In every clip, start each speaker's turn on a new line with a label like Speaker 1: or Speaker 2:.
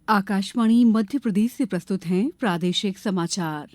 Speaker 1: आकाशवाणी मध्य प्रदेश से प्रस्तुत हैं प्रादेशिक समाचार।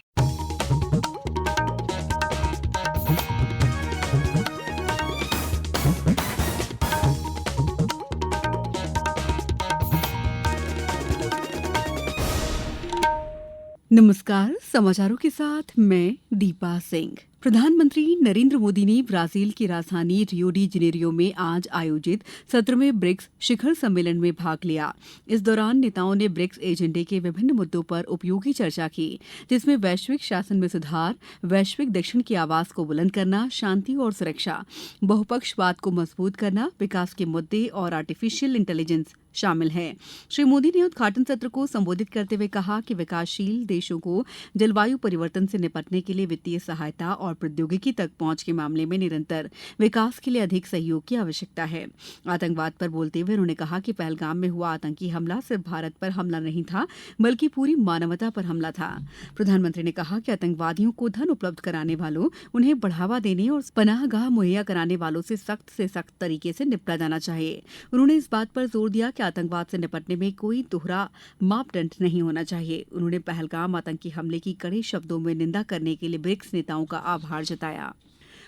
Speaker 1: नमस्कार, समाचारों के साथ मैं दीपा सिंह। प्रधानमंत्री नरेंद्र मोदी ने ब्राजील की राजधानी रियो डी जेनेरियो में आज आयोजित 17वें ब्रिक्स शिखर सम्मेलन में भाग लिया। इस दौरान नेताओं ने ब्रिक्स एजेंडे के विभिन्न मुद्दों पर उपयोगी चर्चा की, जिसमें वैश्विक शासन में सुधार, वैश्विक दक्षिण की आवाज को बुलंद करना, शांति और सुरक्षा, बहुपक्षवाद को मजबूत करना, विकास के मुद्दे और आर्टिफिशियल इंटेलिजेंस शामिल है। श्री मोदी ने उद्घाटन सत्र को संबोधित करते हुए कहा कि विकासशील देशों को जलवायु परिवर्तन से निपटने के लिए वित्तीय सहायता और प्रौद्योगिकी तक पहुंच के मामले में निरंतर विकास के लिए अधिक सहयोग की आवश्यकता है। आतंकवाद पर बोलते हुए उन्होंने कहा कि पहलगाम में हुआ आतंकी हमला सिर्फ भारत पर हमला नहीं था, बल्कि पूरी मानवता पर हमला था। प्रधानमंत्री ने कहा कि आतंकवादियों को धन उपलब्ध कराने वालों, उन्हें बढ़ावा देने और पनाहगाह मुहैया कराने वालों से सख्त तरीके से निपटा जाना चाहिए। उन्होंने इस बात पर जोर दिया कि आतंकवाद से निपटने में कोई दोहरा मापदंड नहीं होना चाहिए। उन्होंने पहलगाम आतंकी हमले की कड़े शब्दों में निंदा करने के लिए ब्रिक्स नेताओं का आभार जताया।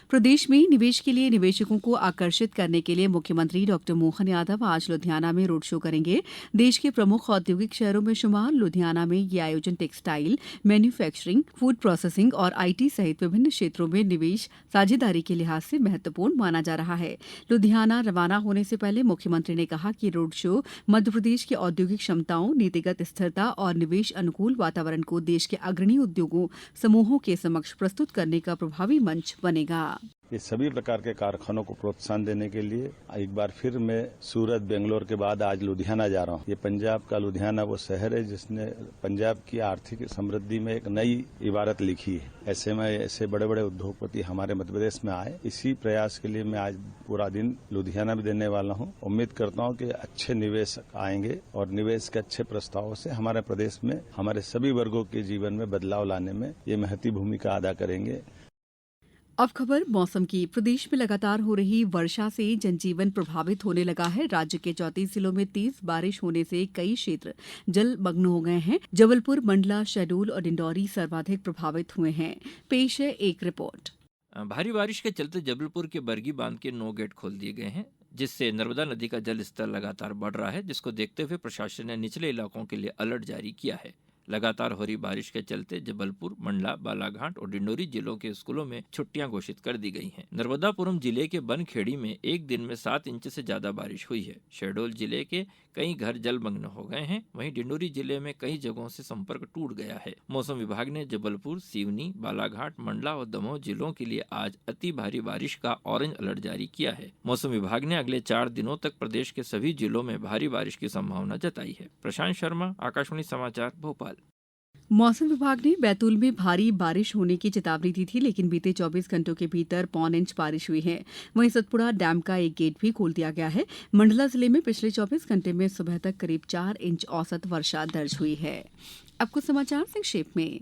Speaker 1: प्रदेश में निवेश के लिए निवेशकों को आकर्षित करने के लिए मुख्यमंत्री डॉ मोहन यादव आज लुधियाना में रोड शो करेंगे। देश के प्रमुख औद्योगिक शहरों में शुमार लुधियाना में ये आयोजन टेक्सटाइल, मैन्युफैक्चरिंग, फूड प्रोसेसिंग और आईटी सहित विभिन्न क्षेत्रों में निवेश साझेदारी के लिहाज से महत्वपूर्ण माना जा रहा है। लुधियाना रवाना होने से पहले मुख्यमंत्री ने कहा कि रोड शो मध्यप्रदेश की औद्योगिक क्षमताओं, नीतिगत स्थिरता और निवेश अनुकूल वातावरण को देश के अग्रणी उद्योगों समूहों के समक्ष प्रस्तुत करने का प्रभावी मंच बनेगा।
Speaker 2: ये सभी प्रकार के कारखानों को प्रोत्साहन देने के लिए एक बार फिर मैं सूरत, बेंगलोर के बाद आज लुधियाना जा रहा हूँ। ये पंजाब का लुधियाना वो शहर है जिसने पंजाब की आर्थिक समृद्धि में एक नई इबारत लिखी है। ऐसे में ऐसे बड़े बड़े उद्योगपति हमारे मध्य प्रदेश में आए, इसी प्रयास के लिए मैं आज पूरा दिन लुधियाना में देने वाला हूँ। उम्मीद करता हूँ कि अच्छे निवेशक आएंगे और निवेश के अच्छे प्रस्तावों से हमारे प्रदेश में हमारे सभी वर्गों के जीवन में बदलाव लाने में ये महती भूमिका अदा करेंगे।
Speaker 1: अब खबर मौसम की। प्रदेश में लगातार हो रही वर्षा से जनजीवन प्रभावित होने लगा है। राज्य के 34 जिलों में तेज बारिश होने से कई क्षेत्र जलमग्न हो गए हैं। जबलपुर, मंडला, शहडोल और डिंडौरी सर्वाधिक प्रभावित हुए हैं। पेश है एक रिपोर्ट।
Speaker 3: भारी बारिश के चलते जबलपुर के बरगी बांध के 9 गेट खोल दिए गए हैं, जिससे नर्मदा नदी का जल स्तर लगातार बढ़ रहा है, जिसको देखते हुए प्रशासन ने निचले इलाकों के लिए अलर्ट जारी किया है। लगातार हो रही बारिश के चलते जबलपुर, मंडला, बालाघाट और डिंडोरी जिलों के स्कूलों में छुट्टियां घोषित कर दी गई हैं। नर्मदापुरम जिले के बनखेड़ी में एक दिन में 7 इंच से ज्यादा बारिश हुई है। शहडोल जिले के कई घर जलमग्न हो गए हैं। वहीं डिंडोरी जिले में कई जगहों से संपर्क टूट गया है। मौसम विभाग ने जबलपुर, सिवनी, बालाघाट, मंडला और दमोह जिलों के लिए आज अति भारी बारिश का ऑरेंज अलर्ट जारी किया है। मौसम विभाग ने अगले 4 दिनों तक प्रदेश के सभी जिलों में भारी बारिश की संभावना जताई है। प्रशांत शर्मा, आकाशवाणी समाचार, भोपाल।
Speaker 1: मौसम विभाग ने बैतूल में भारी बारिश होने की चेतावनी दी थी, लेकिन बीते 24 घंटों के भीतर 1.25 इंच बारिश हुई है। वहीं सतपुड़ा डैम का एक गेट भी खोल दिया गया है। मंडला जिले में पिछले 24 घंटे में सुबह तक करीब 4 इंच औसत वर्षा दर्ज हुई है। अब कुछ समाचार संक्षेप में।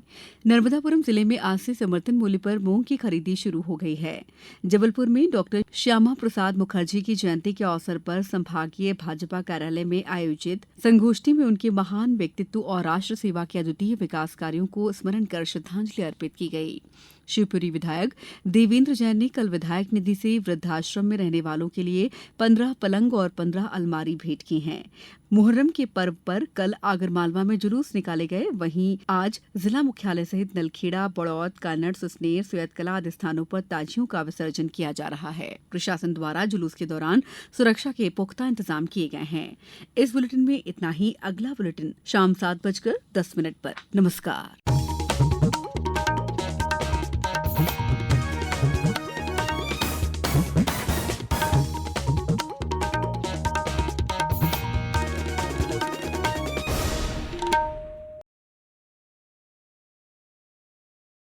Speaker 1: नर्मदापुरम जिले में आज से समर्थन मूल्य पर मूंग की खरीदी शुरू हो गई है। जबलपुर में डॉक्टर श्यामा प्रसाद मुखर्जी की जयंती के अवसर पर संभागीय भाजपा कार्यालय में आयोजित संगोष्ठी में उनके महान व्यक्तित्व और राष्ट्र सेवा के अद्वितीय विकास कार्यों को स्मरण कर श्रद्धांजलि अर्पित की गई। शिवपुरी विधायक देवेंद्र जैन ने कल विधायक निधि से वृद्धाश्रम में रहने वालों के लिए 15 पलंग और 15 अलमारी भेंट की हैं। मुहर्रम के पर्व पर कल आगरमालवा में जुलूस निकाले गए। वहीं आज जिला मुख्यालय सहित नलखेड़ा, बड़ौद, कानड़, सुसनेर, सोयतकला आदि स्थानों पर ताजियों का विसर्जन किया जा रहा है। प्रशासन द्वारा जुलूस के दौरान सुरक्षा के पुख्ता इंतजाम किए गए हैं। इस बुलेटिन में इतना ही। अगला बुलेटिन शाम 7:10 पर। नमस्कार।